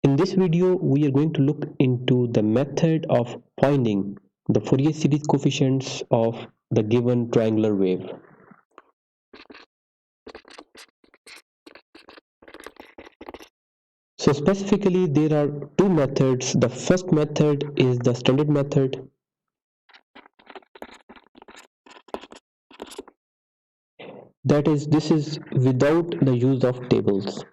In this video, we are going to look into the method of finding the Fourier series coefficients of the given triangular wave. So specifically, there are two methods. The first method is the standard method. That is, this is without the use of tables.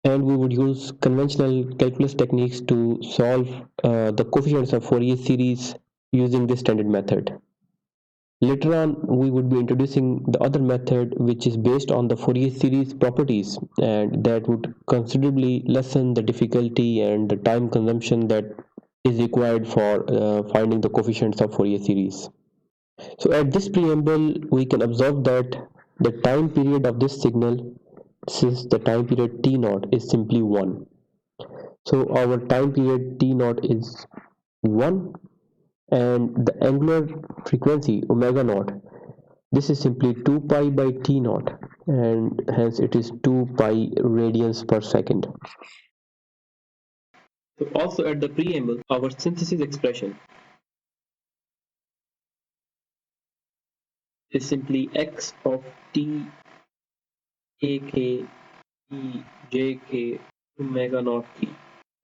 And we would use conventional calculus techniques to solve the coefficients of Fourier series using this standard method. Later on, we would be introducing the other method, which is based on the Fourier series properties, and that would considerably lessen the difficulty and the time consumption that is required for finding the coefficients of Fourier series. So at this preamble, we can observe that the time period of this signal, since the time period t naught is simply 1. So our time period t naught is 1, and the angular frequency omega naught, this is simply 2 pi by t naught, and hence it is 2 pi radians per second. So also at the preamble, our synthesis expression is simply x of t ak e jk omega naught t,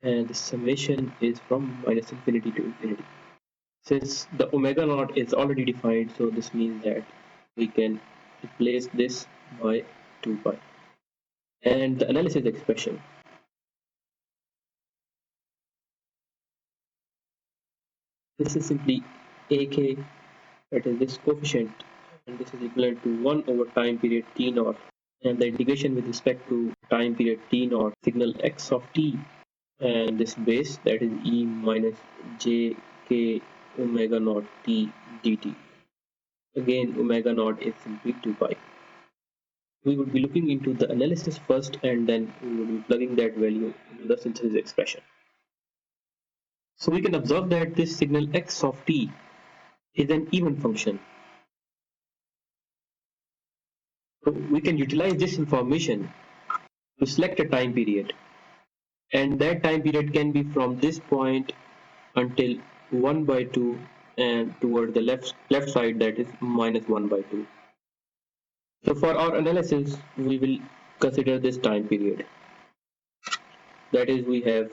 and the summation is from minus infinity to infinity. Since the omega naught is already defined, so this means that we can replace this by 2 pi. And the analysis expression, this is simply ak, that is this coefficient, and this is equivalent to 1 over time period t naught, and the integration with respect to time period t naught signal x of t, and this base, that is e minus j k omega naught t dt. Again, omega naught is simply 2 pi. We would be looking into the analysis first, and then we would be plugging that value into the synthesis expression. So we can observe that this signal x of t is an even function. So we can utilize this information to select a time period, and that time period can be from this point until 1 by 2, and toward the left side, that is minus 1 by 2. So for our analysis, we will consider this time period. That is, we have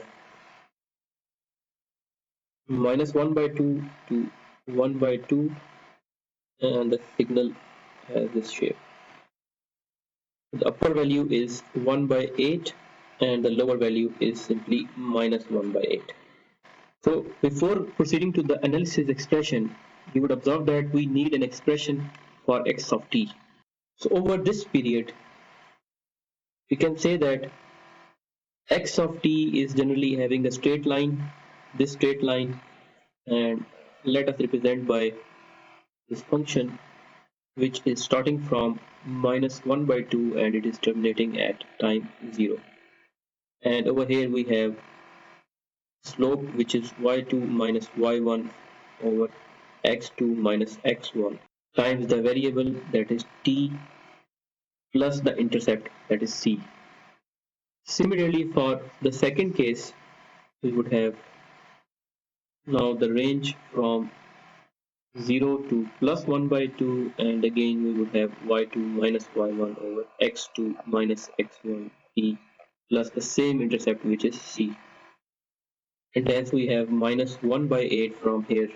minus 1 by 2 to 1 by 2, and the signal has this shape. The upper value is 1 by 8, and the lower value is simply minus 1 by 8. So before proceeding to the analysis expression, you would observe that we need an expression for x of t. So over this period, we can say that x of t is generally having a straight line, this straight line, and let us represent by this function, which is starting from minus 1 by 2, and it is terminating at time 0. And over here we have slope, which is y2 minus y1 over x2 minus x1 times the variable, that is t, plus the intercept, that is c. Similarly, for the second case, we would have now the range from 0 to plus 1 by 2, and again we would have y2 minus y1 over x2 minus x1 t plus the same intercept, which is c. And hence we have minus 1 by 8 from here,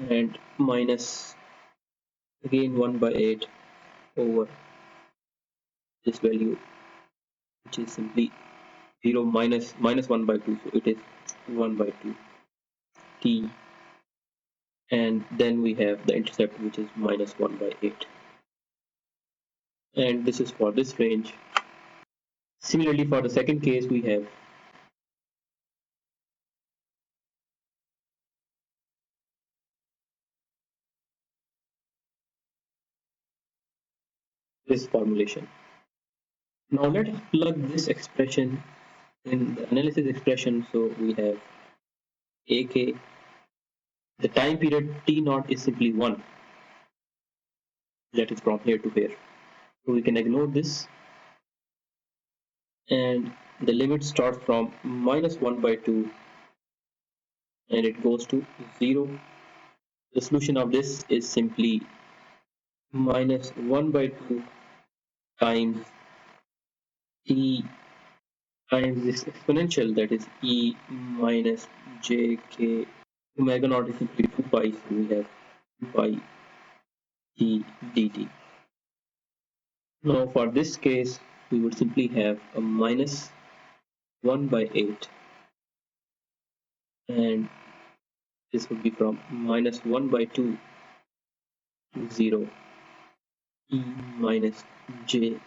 and minus again 1 by 8 over this value, which is simply 0 minus 1 by 2, so it is 1 by 2 t, and then we have the intercept, which is minus 1 by 8, and this is for this range. Similarly, for the second case, we have this formulation. Now let's plug this expression in the analysis expression. So we have ak, the time period t naught is simply 1, that is from here to here, so we can ignore this, and the limit starts from minus 1 by 2 and it goes to 0. The solution of this is simply minus 1 by 2 times t times this exponential, that is e minus jk. Omega naught is simply 2 pi, so we have 2 pi t dt. Now for this case, we would simply have a minus 1 by 8, and this would be from minus 1 by 2 to 0 e minus j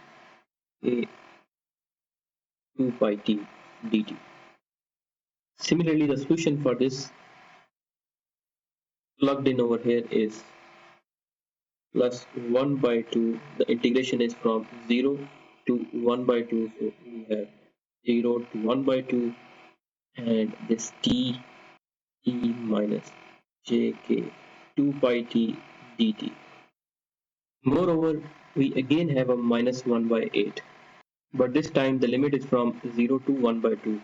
a 2 pi t dt. Similarly, the solution for this plugged in over here is plus 1 by 2. The integration is from 0 to 1 by 2, so we have 0 to 1 by 2, and this t e minus jk 2 pi t dt. Moreover, we again have a minus 1 by 8, but this time the limit is from 0 to 1 by 2.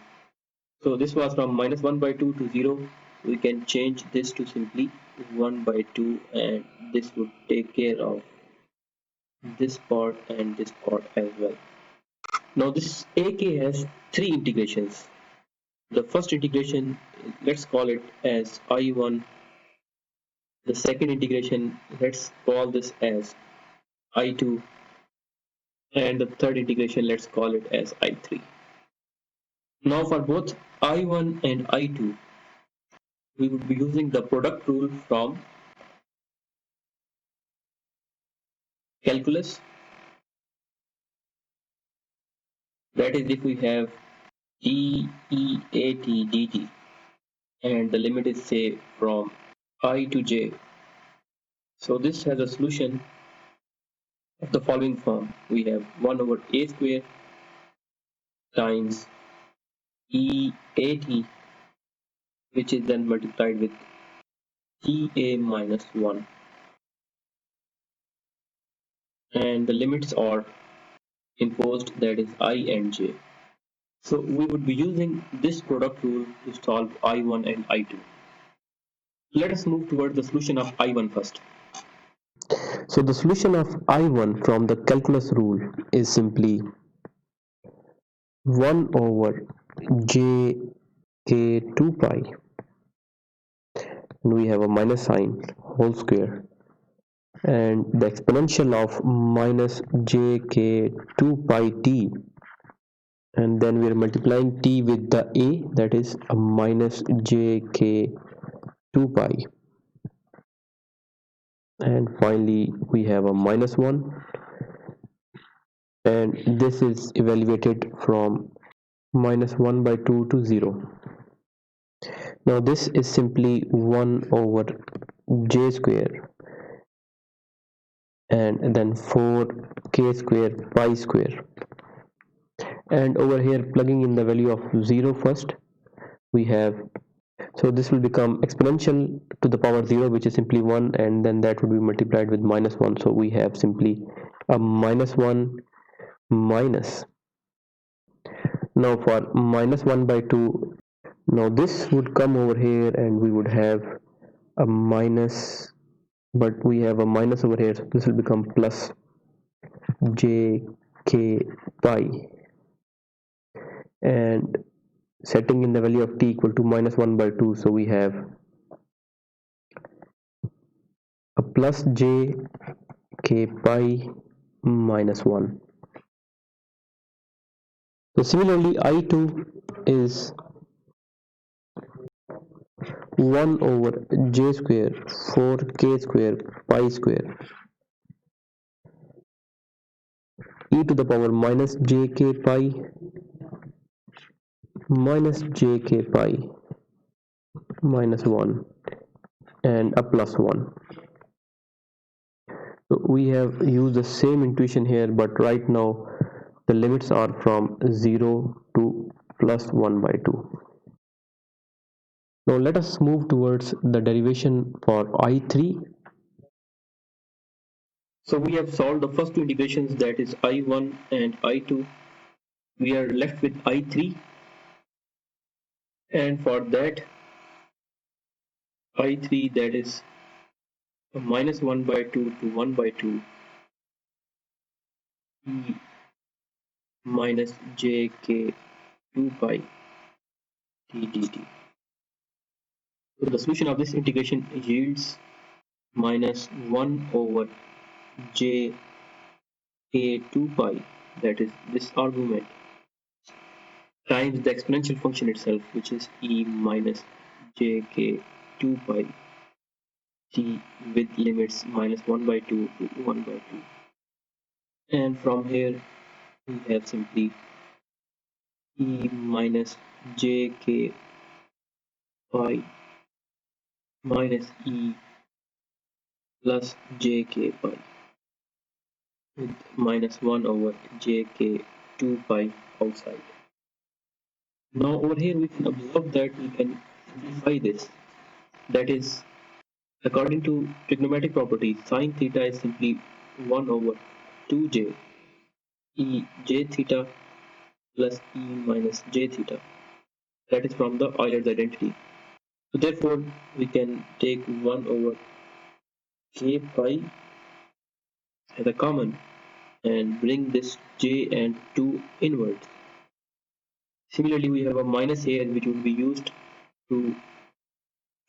So this was from minus 1 by 2 to 0. We can change this to simply 1 by 2, and this would take care of this part and this part as well. Now this AK has three integrations. The first integration, let's call it as I1. The second integration, let's call this as I2. And the third integration, let's call it as I3. Now for both I1 and I2, we would be using the product rule from calculus. That is, if we have DEAT dt and the limit is say from I to j, so this has a solution of the following form. We have 1 over a square times EAT, which is then multiplied with TA minus 1, and the limits are imposed, that is I and j. So we would be using this product rule to solve I1 and I2. Let us move towards the solution of I1 first. So the solution of I1 from the calculus rule is simply 1 over j k 2 pi, and we have a minus sign, whole square, and the exponential of minus jk 2 pi t, and then we are multiplying t with the a, that is a minus jk 2 pi, and finally we have a minus 1, and this is evaluated from minus 1 by 2 to 0. Now this is simply 1 over j square and then 4k square pi square, and over here plugging in the value of 0 first, we have, so this will become exponential to the power 0, which is simply 1, and then that would be multiplied with minus 1, so we have simply a minus 1 minus. Now for minus 1 by 2, now this would come over here and we would have a minus, but we have a minus over here, so this will become plus jk pi, and setting in the value of t equal to minus 1 by 2, so we have a plus jk pi minus 1. So similarly I2 is 1 over j square 4k square pi square e to the power minus jk pi minus jk pi minus 1 and a plus 1. So we have used the same intuition here, but right now the limits are from 0 to plus 1 by 2. Now let us move towards the derivation for I3. So we have solved the first two integrations, that is I1 and I2. we are left with I3, and for that I3, that is minus 1 by 2 to 1 by 2 e minus jk 2 pi t dt. So the solution of this integration yields minus 1 over j a 2 pi, that is this argument, times the exponential function itself, which is e minus jk 2 pi t with limits minus 1 by 2 to 1 by 2. And from here we have simply e minus jk pi minus e plus jk pi with minus 1 over jk 2 pi outside. Now over here we can observe that we can simplify this. That is, according to trigonometric property, sine theta is simply 1 over 2j e j theta plus e minus j theta. That is from the Euler's identity. So therefore, we can take 1 over k pi as a common and bring this j and 2 inwards. Similarly, we have a minus here which would be used to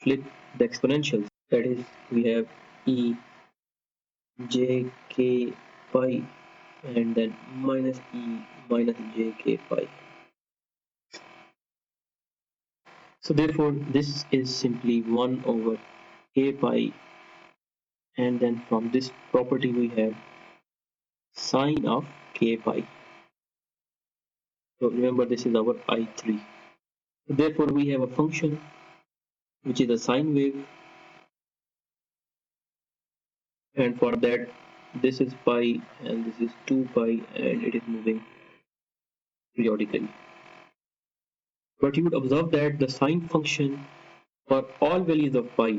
flip the exponentials. That is, we have e j k pi and then minus e minus j k pi. So therefore, this is simply 1 over k pi, and then from this property we have sine of k pi. So remember, this is our I3. So therefore, we have a function which is a sine wave, and for that this is pi and this is 2 pi and it is moving periodically. But you would observe that the sine function for all values of pi,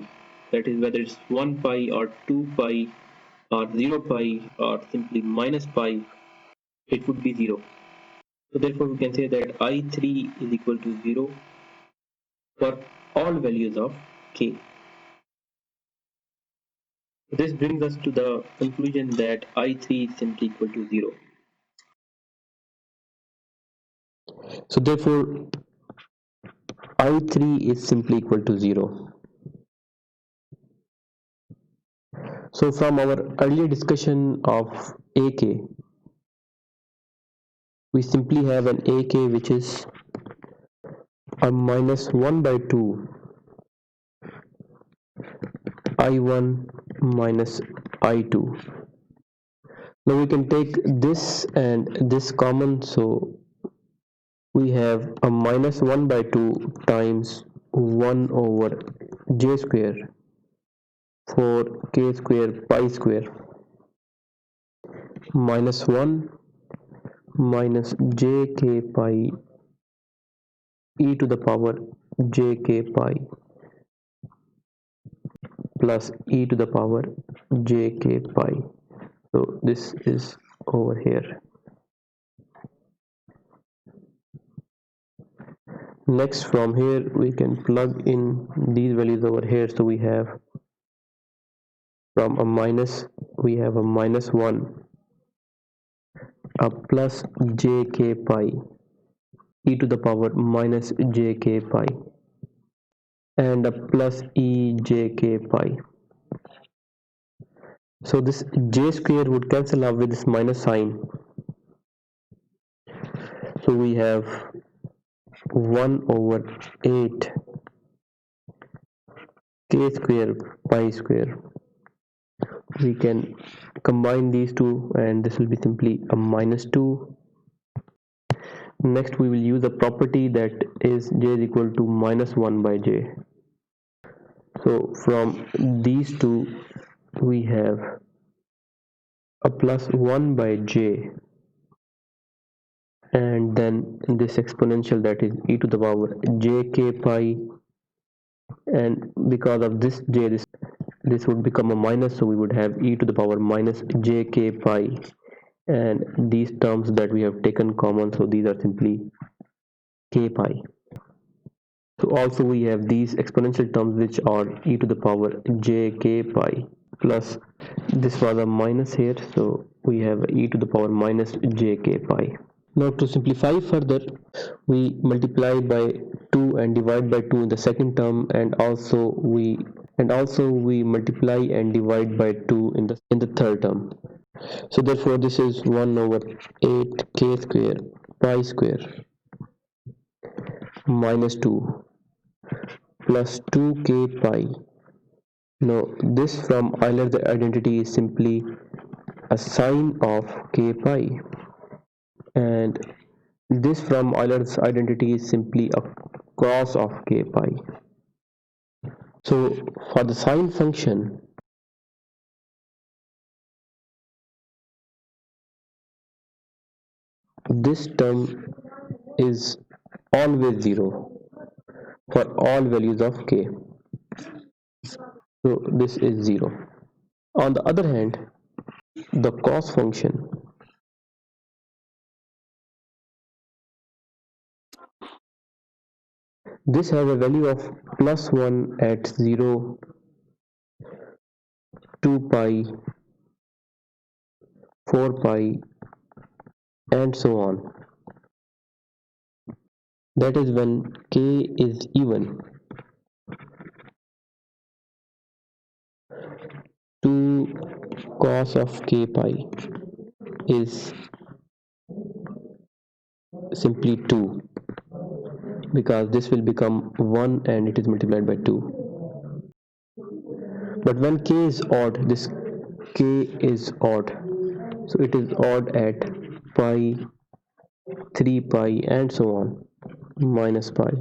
that is whether it's 1 pi or 2 pi or 0 pi or simply minus pi, it would be 0. So therefore we can say that I3 is equal to 0 for all values of k. This brings us to the conclusion that I3 is simply equal to 0. So therefore I3 is simply equal to 0. So from our earlier discussion of AK, we simply have an AK which is a minus 1 by 2 I1 minus I2. Now we can take this and this common, so we have a minus 1 by 2 times 1 over j square for k square pi square minus 1 minus jk pi e to the power jk pi plus e to the power jk pi. So this is over here. Next, from here we can plug in these values over here. So we have from a minus, we have a minus 1, a plus jk pi e to the power minus jk pi and a plus ejk pi. So this j square would cancel out with this minus sign. So we have 1 over 8 k square pi square. We can combine these two and this will be simply a minus 2. Next we will use a property that is j is equal to minus 1 by j. So from these two we have a plus 1 by j and then this exponential, that is e to the power jk pi, and because of this j, this would become a minus, so we would have e to the power minus jk pi and these terms that we have taken common, so these are simply k pi. So also we have these exponential terms which are e to the power j k pi plus, this was a minus here, so we have e to the power minus j k pi. Now to simplify further, we multiply by 2 and divide by 2 in the second term, and also we multiply and divide by 2 in the third term. So therefore this is 1 over 8 k square pi square minus 2 plus 2 k pi. Now this from Euler the identity is simply a sine of k pi, and this from Euler's identity is simply a cos of k pi. So for the sine function, this term is always 0 for all values of k. So this is 0. On the other hand, the cos function, this has a value of plus 1 at 0, 2 pi, 4 pi, and so on. That is when k is even. 2 cos of k pi is simply 2, because this will become 1 and it is multiplied by 2. But when k is odd, this k is odd, so it is odd at pi, 3 pi, and so on, minus pi.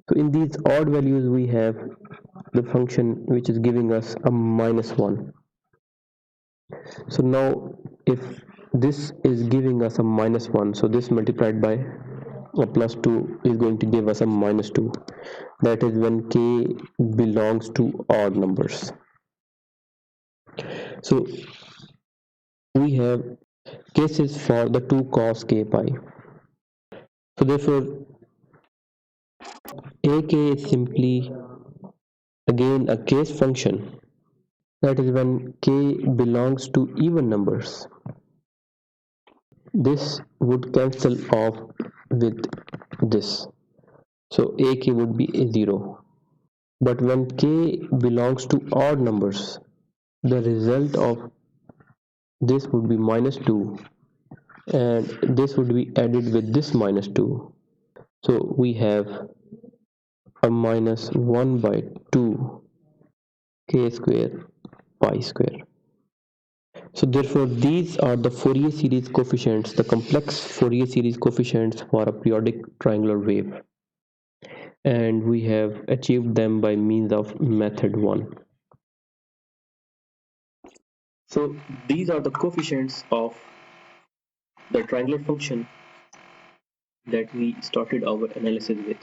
So in these odd values we have the function which is giving us a minus 1. So now if this is giving us a minus 1, so this multiplied by a plus 2 is going to give us a minus 2. That is when k belongs to odd numbers. So we have cases for the 2 cos k pi. So therefore ak is simply again a case function. That is when k belongs to even numbers. This would cancel off with this. So ak would be a 0. But when k belongs to odd numbers, the result of this would be minus 2, and this would be added with this minus 2. So we have a minus 1 by 2 k square pi square. So therefore these are the Fourier series coefficients, the complex Fourier series coefficients for a periodic triangular wave, and we have achieved them by means of method 1. So these are the coefficients of the triangular function that we started our analysis with.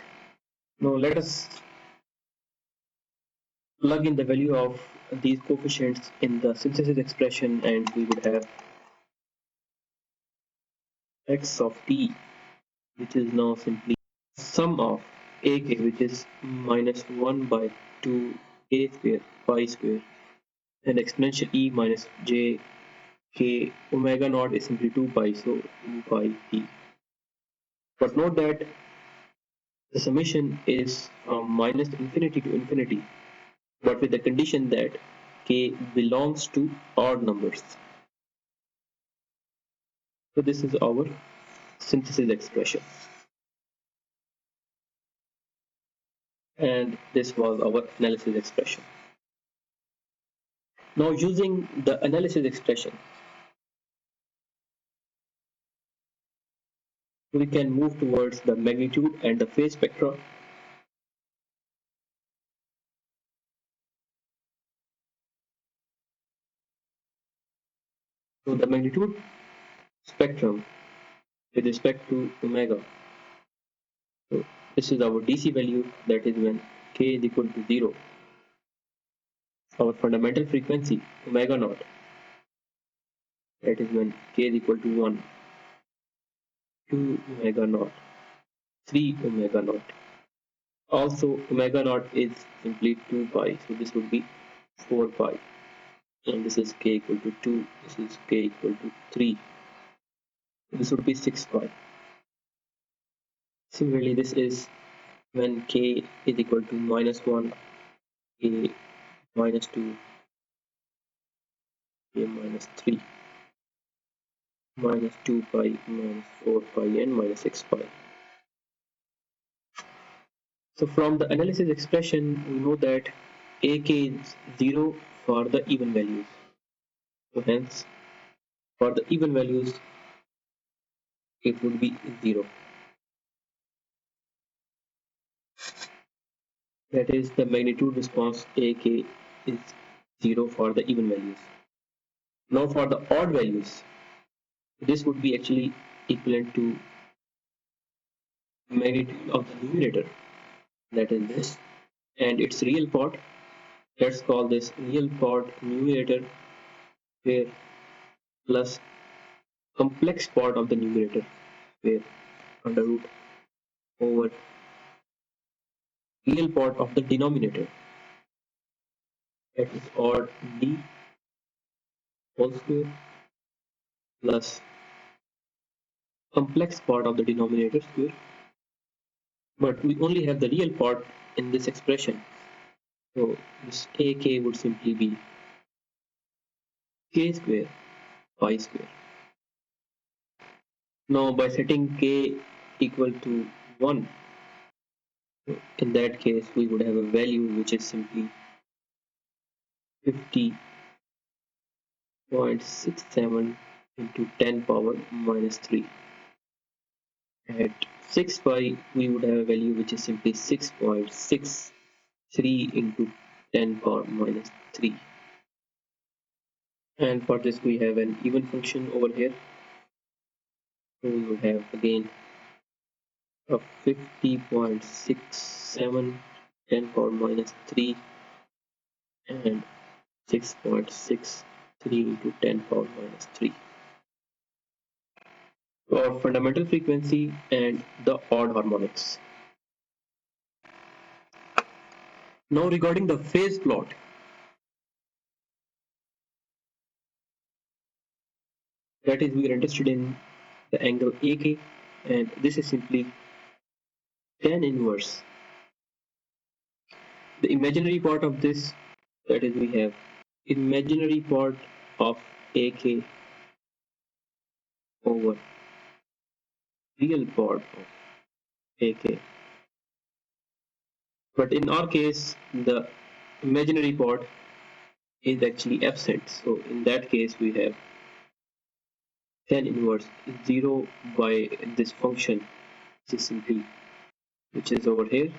Now let us plug in the value of these coefficients in the synthesis expression, and we would have x of t, which is now simply sum of ak, which is minus 1 by 2 k square pi square, and exponential e minus j k omega naught is simply 2 pi, so 2 pi t. But note that the summation is from minus infinity to infinity, but with the condition that k belongs to odd numbers. So this is our synthesis expression, and this was our analysis expression. Now using the analysis expression, we can move towards the magnitude and the phase spectra. So the magnitude spectrum with respect to omega. So this is our DC value, that is when k is equal to 0. Our fundamental frequency omega naught. that is when k is equal to 1, 2 omega naught, 3 omega naught. Also omega naught is simply 2 pi, so this would be 4 pi, and this is k equal to 2, this is k equal to 3, this would be 6 pi. Similarly, this is when k is equal to -1, k -2, k -3, -2 pi, -4 pi, and -6 pi. So from the analysis expression, we know that ak is 0 for the even values. So hence, for the even values, it would be 0. That is, the magnitude response ak is 0 for the even values. Now for the odd values, this would be actually equivalent to magnitude of the numerator, that is this, and its real part. Let's call this real part numerator square plus complex part of the numerator square under root over real part of the denominator, that is odd d whole square plus complex part of the denominator square. But we only have the real part in this expression, so this ak would simply be k square pi square. Now by setting k equal to 1, in that case we would have a value which is simply 50.67 into 10 power minus 3. At 6 pi we would have a value which is simply 6.63 into 10 power minus 3. And for this we have an even function over here, so we would have again a 50.67 10 power minus 3 and 6.63 into 10 power minus 3 for fundamental frequency and the odd harmonics. Now regarding the phase plot, that is, we are interested in the angle AK, and this is simply tan inverse the imaginary part of this, that is, we have imaginary part of AK over real part of AK. But in our case, the imaginary part is actually absent. So in that case, we have tan inverse 0 by this function, which is simply, which is over here,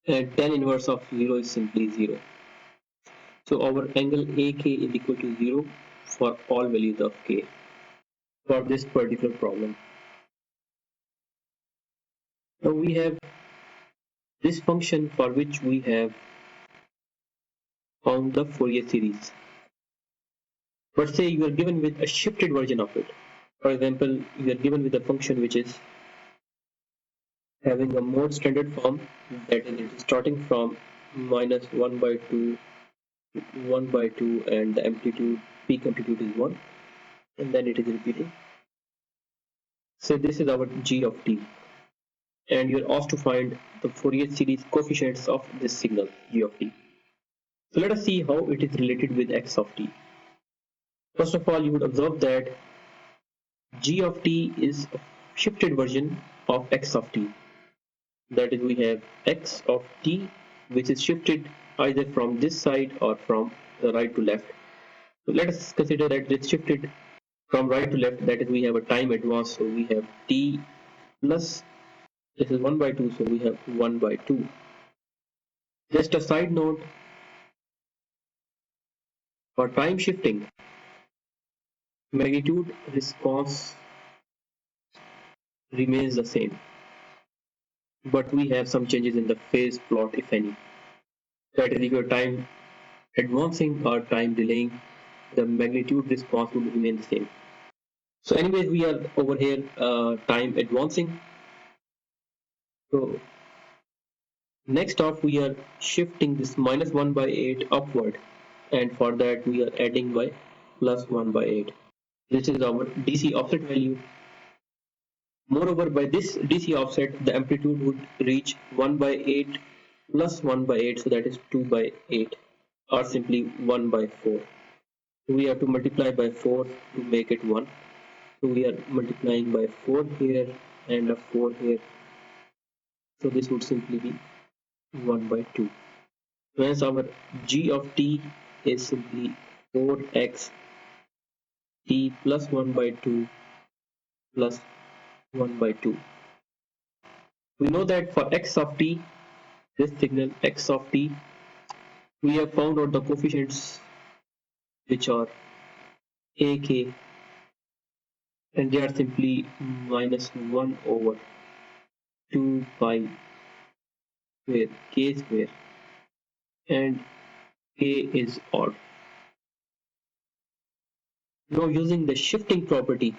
and tan inverse of 0 is simply 0. So our angle AK is equal to 0 for all values of K for this particular problem. Now we have this function for which we have found the Fourier series. But say you are given with a shifted version of it. For example, you are given with a function which is having a mode standard form, that is, it is starting from minus 1 by 2, 1 by 2, and the amplitude, peak amplitude is 1, and then it is repeating. So this is our g of t, and you are asked to find the Fourier series coefficients of this signal g of t. So let us see how it is related with x of t. First of all, you would observe that g of t is a shifted version of x of t. That is, we have x of t, which is shifted either from this side or from the right to left. So let us consider that it's shifted from right to left. That is, we have a time advance, so we have t plus, this is 1 by 2, so we have 1 by 2. Just a side note, for time shifting, magnitude response remains the same, but we have some changes in the phase plot, if any. That is, if your time advancing or time delaying, the magnitude response would remain the same. So anyways, we are over here time advancing. So next off, we are shifting this minus 1 by 8 upward, and for that we are adding by plus 1 by 8. This is our DC offset value. Moreover, by this DC offset, the amplitude would reach 1 by 8 plus 1 by 8, so that is 2 by 8, or simply 1 by 4. So we have to multiply by 4 to make it 1. So we are multiplying by 4 here and a 4 here. So this would simply be 1 by 2. Whereas our g of t is simply 4x t plus 1 by 2 plus 1 by 2. We know that for x of t, this signal x of t, we have found out the coefficients which are ak, and they are simply minus 1 over 2 pi square k square, and k is odd. Now using the shifting property,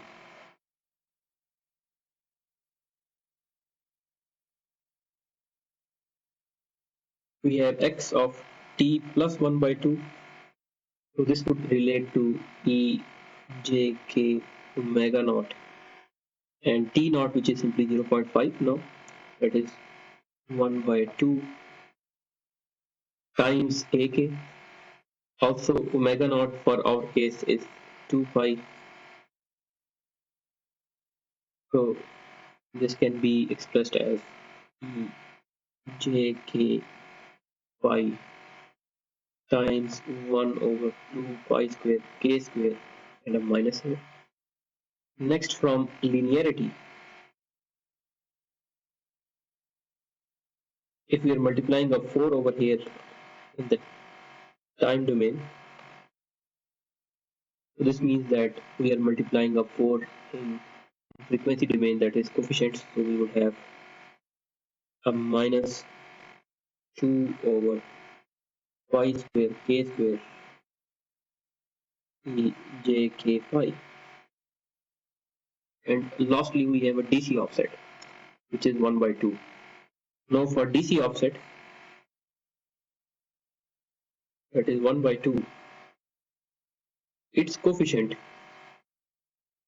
we have x of t plus 1 by 2. So this would relate to e j k omega naught, and t naught, which is simply 0.5 now, that is 1 by 2 times ak. Also omega naught for our case is 2 pi, so this can be expressed as e j k pi times 1 over 2 pi square k square and a minus here. Next, from linearity, if we are multiplying a 4 over here in the time domain, so this means that we are multiplying a 4 in frequency domain, that is coefficients, so we would have a minus 2 over pi square k square e j k pi, and lastly we have a DC offset which is 1 by 2. Now for DC offset, that is 1 by 2, its coefficient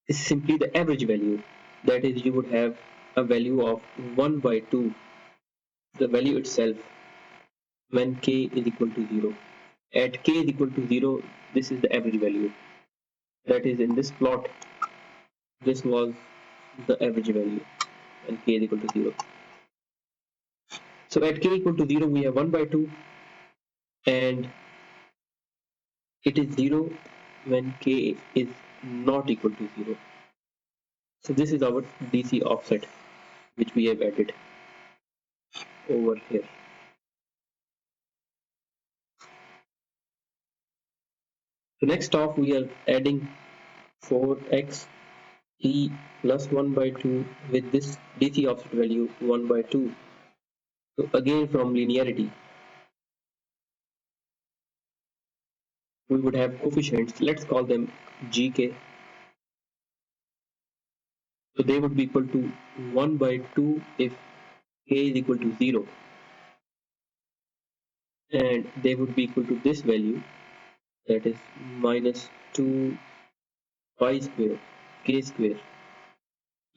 is simply the average value, that is you would have a value of 1 by 2, the value itself, when k is equal to 0. At k is equal to 0, this is the average value, that is in this plot this was the average value when k is equal to 0. So at k equal to 0 we have 1 by 2, and it is 0 when k is not equal to 0. So this is our DC offset which we have added over here. So next off we are adding 4x t plus 1 by 2 with this DC offset value 1 by 2. So again from linearity, we would have coefficients, let's call them gk. So they would be equal to 1 by 2 if k is equal to 0, and they would be equal to this value, that is minus 2 pi square k square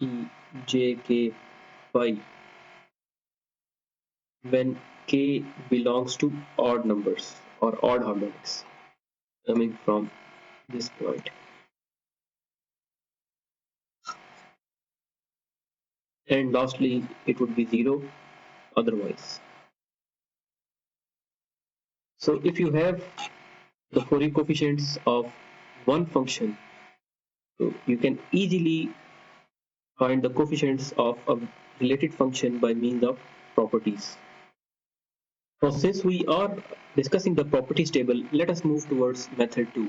e j k pi when k belongs to odd numbers or odd harmonics coming from this point, and lastly it would be 0 otherwise. So if you have the Fourier coefficients of one function, so you can easily find the coefficients of a related function by means of properties. Now since we are discussing the properties table, let us move towards method 2,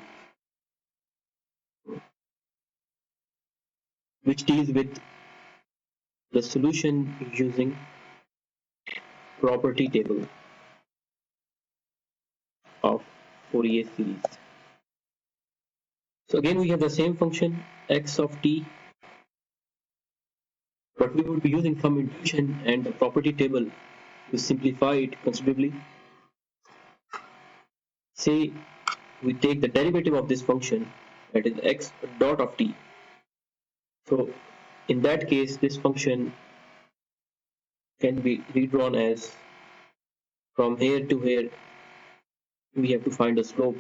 which deals with the solution using property table of Fourier series. So again we have the same function x of t, but we would be using some intuition and the property table to simplify it considerably. Say we take the derivative of this function, that is x dot of t. So in that case this function can be redrawn as, from here to here we have to find a slope,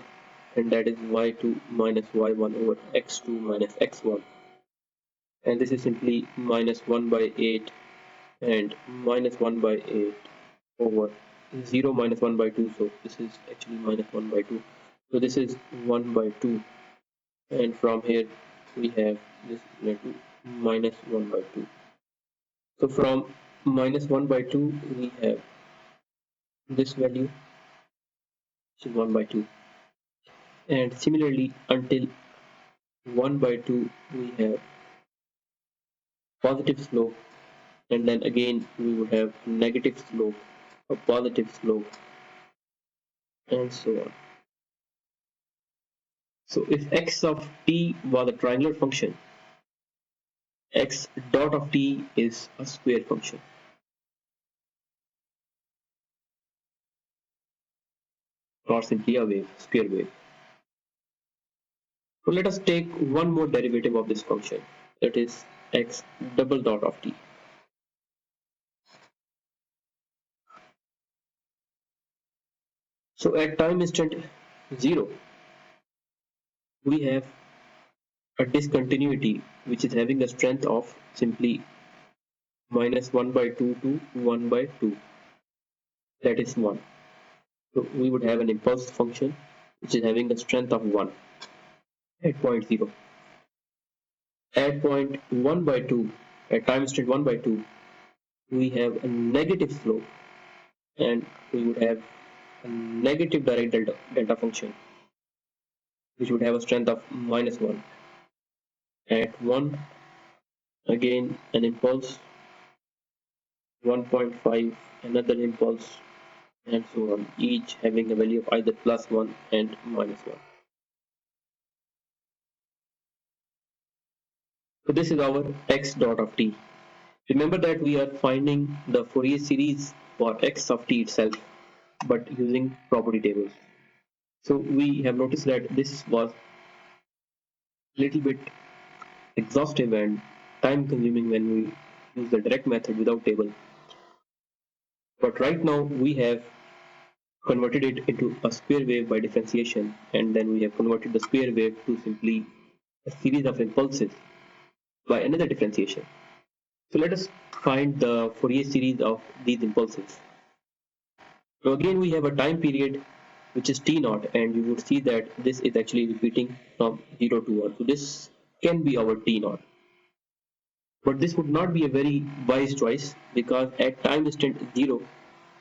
and that is y2 minus y1 over x2 minus x1, and this is simply minus 1 by 8 and minus 1 by 8 over 0 minus 1 by 2, so this is actually minus 1 by 2, so this is 1 by 2, and from here we have this equal to minus 1 by 2. So from minus 1 by 2 we have this value, which is 1 by 2, and similarly until 1 by 2 we have positive slope, and then again we would have negative slope, a positive slope, and so on. So if x of t was a triangular function, x dot of t is a square function, or simply a wave, square wave. So let us take one more derivative of this function, that is x double dot of t. So at time instant 0 we have a discontinuity which is having a strength of simply minus 1 by 2 to 1 by 2, that is 1. So we would have an impulse function which is having a strength of 1 at point 0. At point 1 by 2, at time instant 1 by 2, we have a negative slope, and we would have a negative direct delta function which would have a strength of minus 1. At 1, again an impulse, 1.5, another impulse, and so on, each having a value of either plus 1 and minus 1. So this is our x dot of t. Remember that we are finding the Fourier series for x of t itself, but using property tables. So we have noticed that this was a little bit exhaustive and time consuming when we use the direct method without table. But right now we have converted it into a square wave by differentiation, and then we have converted the square wave to simply a series of impulses by another differentiation. So let us find the Fourier series of these impulses. So again we have a time period which is t naught, and you would see that this is actually repeating from 0 to 1. So this can be our t naught. But this would not be a very wise choice, because at time instant 0,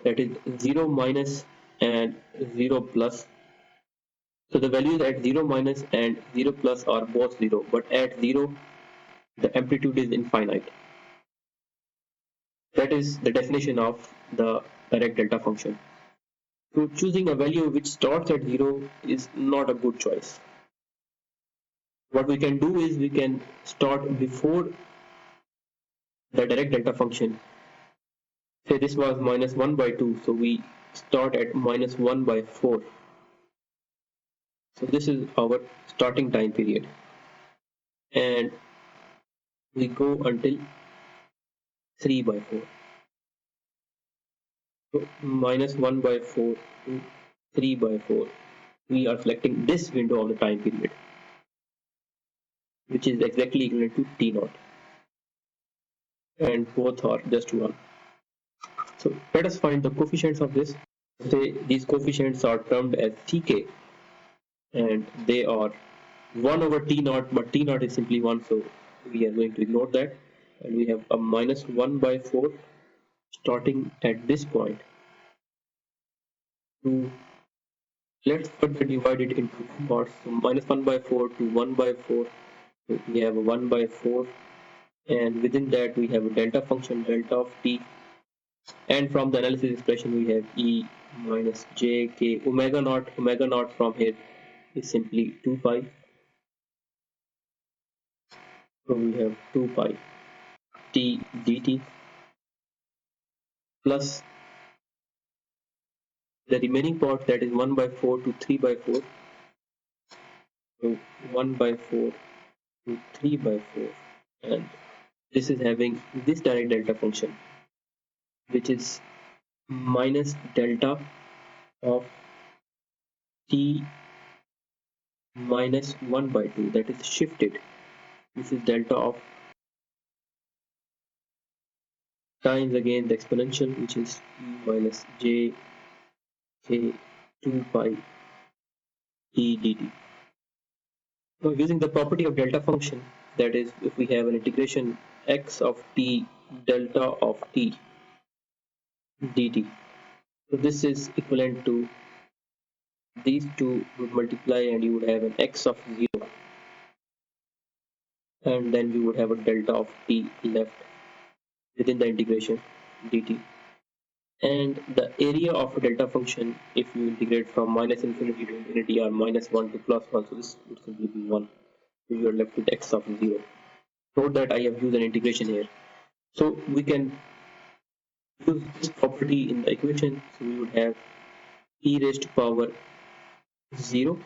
that is 0 minus and 0 plus, so the values at 0 minus and 0 plus are both 0, but at 0 the amplitude is infinite. That is the definition of the direct delta function. So choosing a value which starts at 0 is not a good choice. What we can do is we can start before the direct delta function. Say this was minus 1 by 2, so we start at minus 1 by 4. So this is our starting time period, and we go until 3 by 4. So minus 1 by 4 to 3 by 4. We are selecting this window of the time period, which is exactly equivalent to t naught, and both are just 1. So let us find the coefficients of this. Say these coefficients are termed as ck, and they are 1 over t naught, but t naught is simply 1, so we are going to ignore that, and we have a minus 1 by 4 starting at this point. To let's further divide it into two parts. So minus 1 by 4 to 1 by 4, so we have a 1 by 4, and within that we have a delta function delta of t, and from the analysis expression we have e minus j k omega naught. Omega naught from here is simply 2 pi, So we have 2 pi t dt plus the remaining part, that is 1 by 4 to 3 by 4. So 1 by 4 to 3 by 4, and this is having this direct delta function, which is minus delta of t minus 1 by 2, that is shifted. This is delta of times again the exponential, which is e minus j k 2 pi t dt. Now using the property of delta function, that is, if we have an integration x of t delta of t dt, so this is equivalent to these two would multiply and you would have an x of 0, and then you would have a delta of t left within the integration dt. And the area of a delta function, if you integrate from minus infinity to infinity or minus 1 to plus 1, so this would simply be 1. So you are left with x of 0. Note that I have used an integration here. So we can use this property in the equation. So we would have e raised to power 0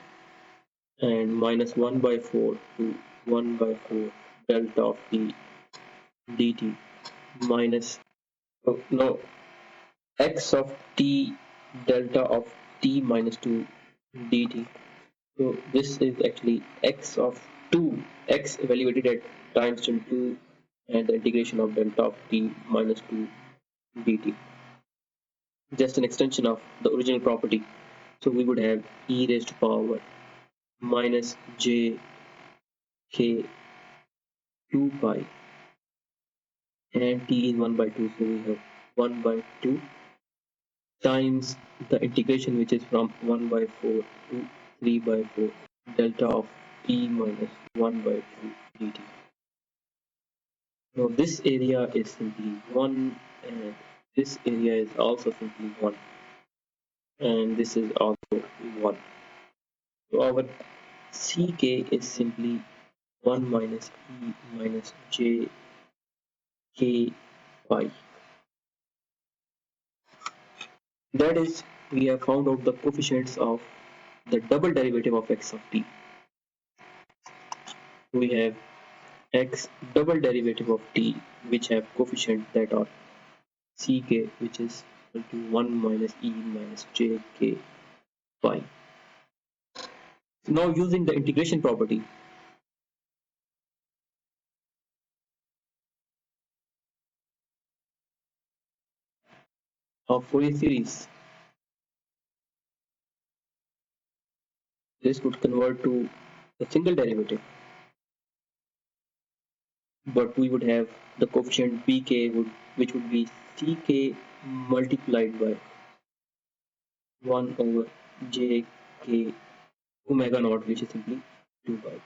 and minus 1 by 4 to 1 by 4 delta of t dt minus, oh, no, x of t delta of t minus 2 dt. So this is actually x of 2, x evaluated at time constant 2, and the integration of delta of t minus 2 dt. Just an extension of the original property. So we would have e raised to power minus j k 2 pi, and t is 1 by 2, so we have 1 by 2 times the integration, which is from 1 by 4 to 3 by 4 delta of t minus 1 by 2 dt. Now this area is simply 1, and this area is also simply 1, and this is also 1. So our ck is simply 1 minus e minus j k pi. That is, we have found out the coefficients of the double derivative of x of t. We have x double derivative of t, which have coefficients that are ck, which is equal to 1 minus e minus j k pi. So now using the integration property, of Fourier series, this would convert to a single derivative, but we would have the coefficient pk, which would be ck multiplied by 1 over j k omega naught, which is simply 2 pi,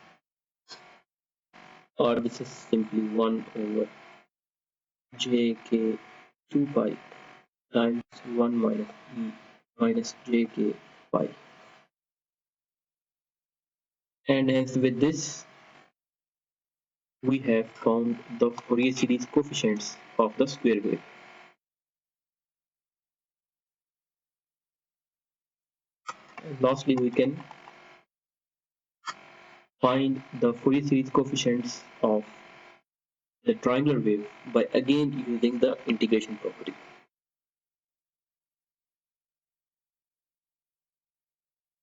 or this is simply 1 over j k 2 pi times 1 minus e minus j k pi. And hence with this, we have found the Fourier series coefficients of the square wave. And lastly, we can find the Fourier series coefficients of the triangular wave by again using the integration property.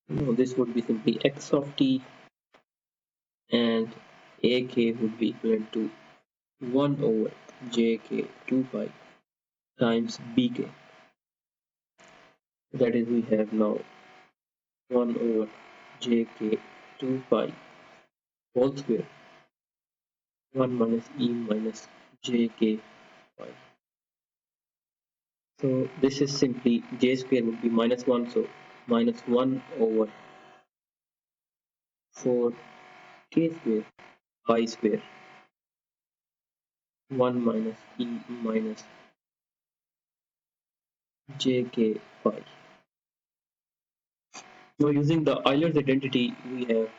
Now this would be simply x of t, and ak would be equivalent to 1 over jk 2 pi times bk. That is, we have now 1 over jk 2 pi whole square 1 minus e minus jk pi. So this is simply j square would be minus 1, so minus 1 over 4 k square pi square 1 minus e minus jk pi. Now using the Euler's identity, we have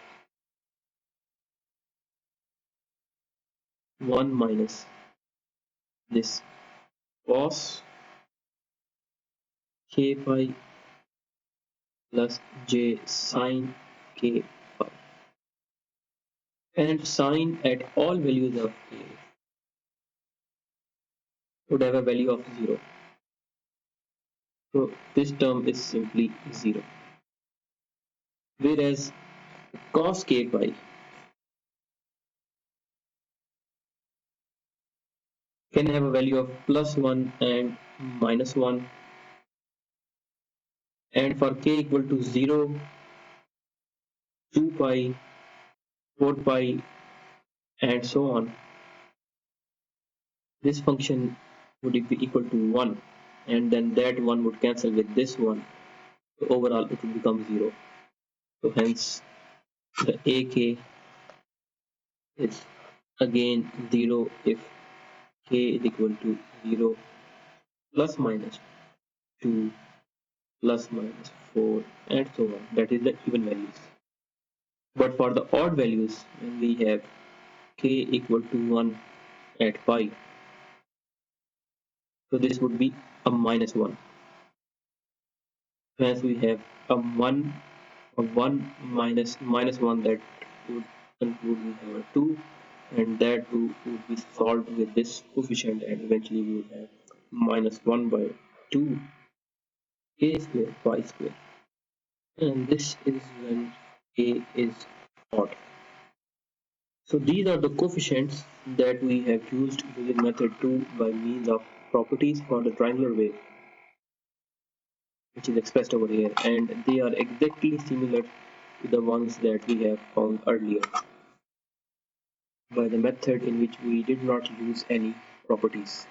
1 minus this cos k pi plus j sine k pi, and sine at all values of k would have a value of 0. So this term is simply 0. Whereas cos k pi can have a value of plus 1 and minus 1, and for k equal to 0, 2 pi, 4 pi, and so on, this function would be equal to 1, and then that 1 would cancel with this 1. So overall it would become 0. So hence the ak is again 0 if k is equal to 0 plus minus 2 plus minus 4 and so on. That is the even values. But for the odd values, when we have k equal to 1 at pi, so this would be a minus 1. Hence we have a 1 minus 1, that would conclude we have a 2, and that 2 would be solved with this coefficient, and eventually we would have minus 1 by 2 k square pi square, and this is when k is odd. So these are the coefficients that we have used using method 2 by means of properties for the triangular wave, which is expressed over here, and they are exactly similar to the ones that we have found earlier by the method in which we did not use any properties.